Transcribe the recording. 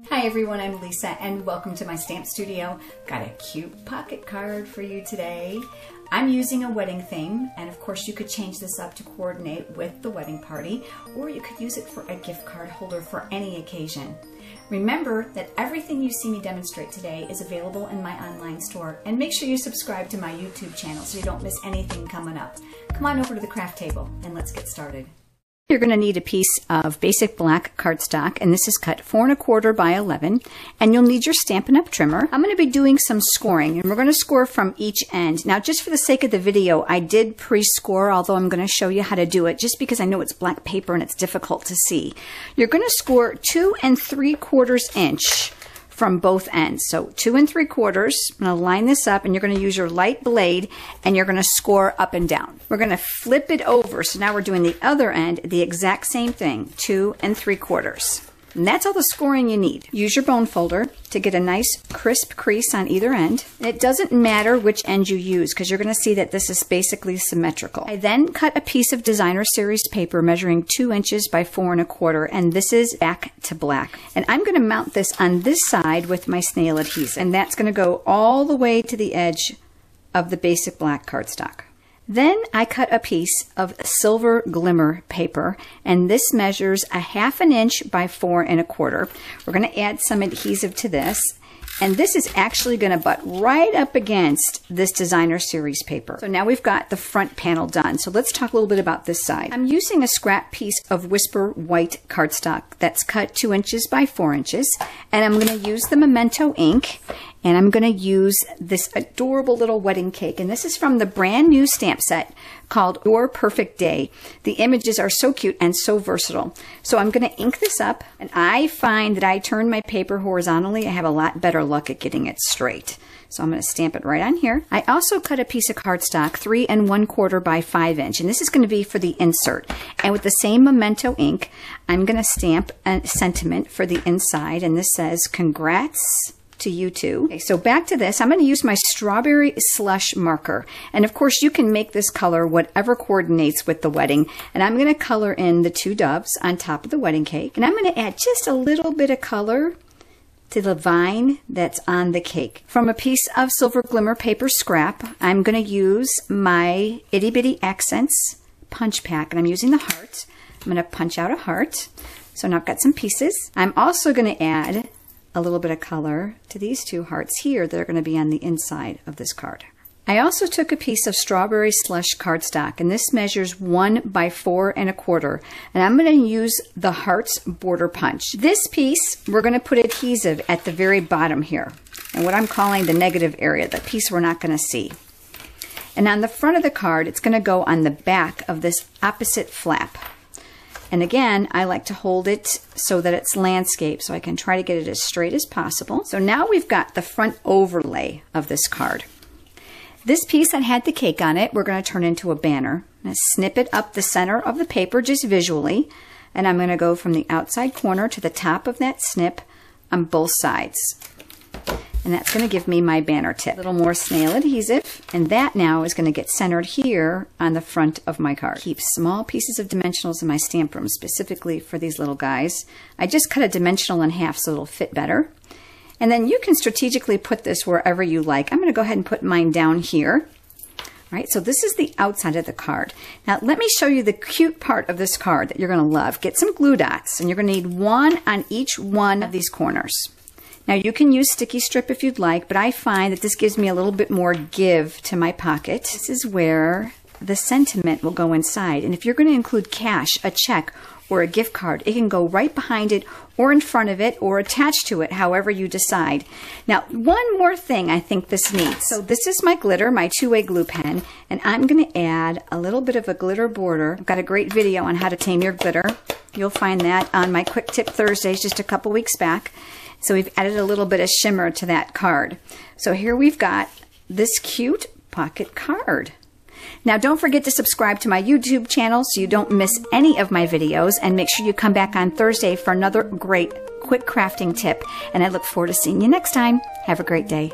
Hi everyone, I'm Lisa and welcome to my stamp studio. Got a cute pocket card for you today. I'm using a wedding theme, and of course you could change this up to coordinate with the wedding party, or you could use it for a gift card holder for any occasion. Remember that everything you see me demonstrate today is available in my online store, and make sure you subscribe to my YouTube channel so you don't miss anything coming up. Come on over to the craft table and let's get started. You're going to need a piece of basic black cardstock, and this is cut 4 1/4 by 11, and you'll need your Stampin' Up! Trimmer. I'm going to be doing some scoring, and we're going to score from each end. Now, just for the sake of the video, I did pre-score, although I'm going to show you how to do it, just because I know it's black paper and it's difficult to see. You're going to score 2 3/4 inch from both ends. So 2 3/4. I'm going to line this up, and you're going to use your light blade, and you're going to score up and down. We're going to flip it over. So now we're doing the other end, the exact same thing, 2 3/4. And that's all the scoring you need. Use your bone folder to get a nice crisp crease on either end. It doesn't matter which end you use because you're going to see that this is basically symmetrical. I then cut a piece of designer series paper measuring 2 inches by 4 1/4, and this is back to black. And I'm going to mount this on this side with my snail adhesive, and that's going to go all the way to the edge of the basic black cardstock. Then I cut a piece of silver glimmer paper, and this measures a 1/2 inch by 4 1/4. We're going to add some adhesive to this, and this is actually going to butt right up against this designer series paper. So now we've got the front panel done. So let's talk a little bit about this side. I'm using a scrap piece of Whisper white cardstock that's cut 2 inches by 4 inches, and I'm going to use the Memento ink. And I'm going to use this adorable little wedding cake. And this is from the brand new stamp set called Your Perfect Day. The images are so cute and so versatile. So I'm going to ink this up. And I find that I turn my paper horizontally, I have a lot better luck at getting it straight. So I'm going to stamp it right on here. I also cut a piece of cardstock 3 1/4 by 5 inch. And this is going to be for the insert. And with the same Memento ink, I'm going to stamp a sentiment for the inside. And this says, "Congrats to you too." Okay, so back to this, I'm going to use my strawberry slush marker, and of course you can make this color whatever coordinates with the wedding. And I'm going to color in the 2 doves on top of the wedding cake, and I'm going to add just a little bit of color to the vine that's on the cake. From a piece of silver glimmer paper scrap, I'm going to use my Itty Bitty Accents punch pack, and I'm using the heart. I'm going to punch out a heart. So now I've got some pieces. I'm also going to add a little bit of color to these 2 hearts here that are going to be on the inside of this card. I also took a piece of strawberry slush cardstock, and this measures 1 by 4 1/4, and I'm going to use the hearts border punch. This piece, we're going to put adhesive at the very bottom here, and what I'm calling the negative area, the piece we're not going to see. And on the front of the card, it's going to go on the back of this opposite flap. And again, I like to hold it so that it's landscape, so I can try to get it as straight as possible. So now we've got the front overlay of this card. This piece that had the cake on it, we're going to turn into a banner. I'm going to snip it up the center of the paper just visually, and I'm going to go from the outside corner to the top of that snip on both sides. And that's going to give me my banner tip. A little more snail adhesive, and that now is going to get centered here on the front of my card. Keep small pieces of dimensionals in my stamp room specifically for these little guys. I just cut a dimensional in half so it'll fit better. And then you can strategically put this wherever you like. I'm going to go ahead and put mine down here. All right, so this is the outside of the card. Now let me show you the cute part of this card that you're going to love. Get some glue dots, and you're going to need 1 on each one of these corners. Now you can use sticky strip if you'd like, but I find that this gives me a little bit more give to my pocket. This is where the sentiment will go inside. And if you're going to include cash, a check, or a gift card, it can go right behind it or in front of it or attached to it, however you decide. Now, one more thing I think this needs. So this is my glitter, my 2-way glue pen, and I'm going to add a little bit of a glitter border. I've got a great video on how to tame your glitter. You'll find that on my Quick Tip Thursdays just a couple weeks back. So we've added a little bit of shimmer to that card. So here we've got this cute pocket card. Now don't forget to subscribe to my YouTube channel so you don't miss any of my videos, and make sure you come back on Thursday for another great quick crafting tip. And I look forward to seeing you next time. Have a great day.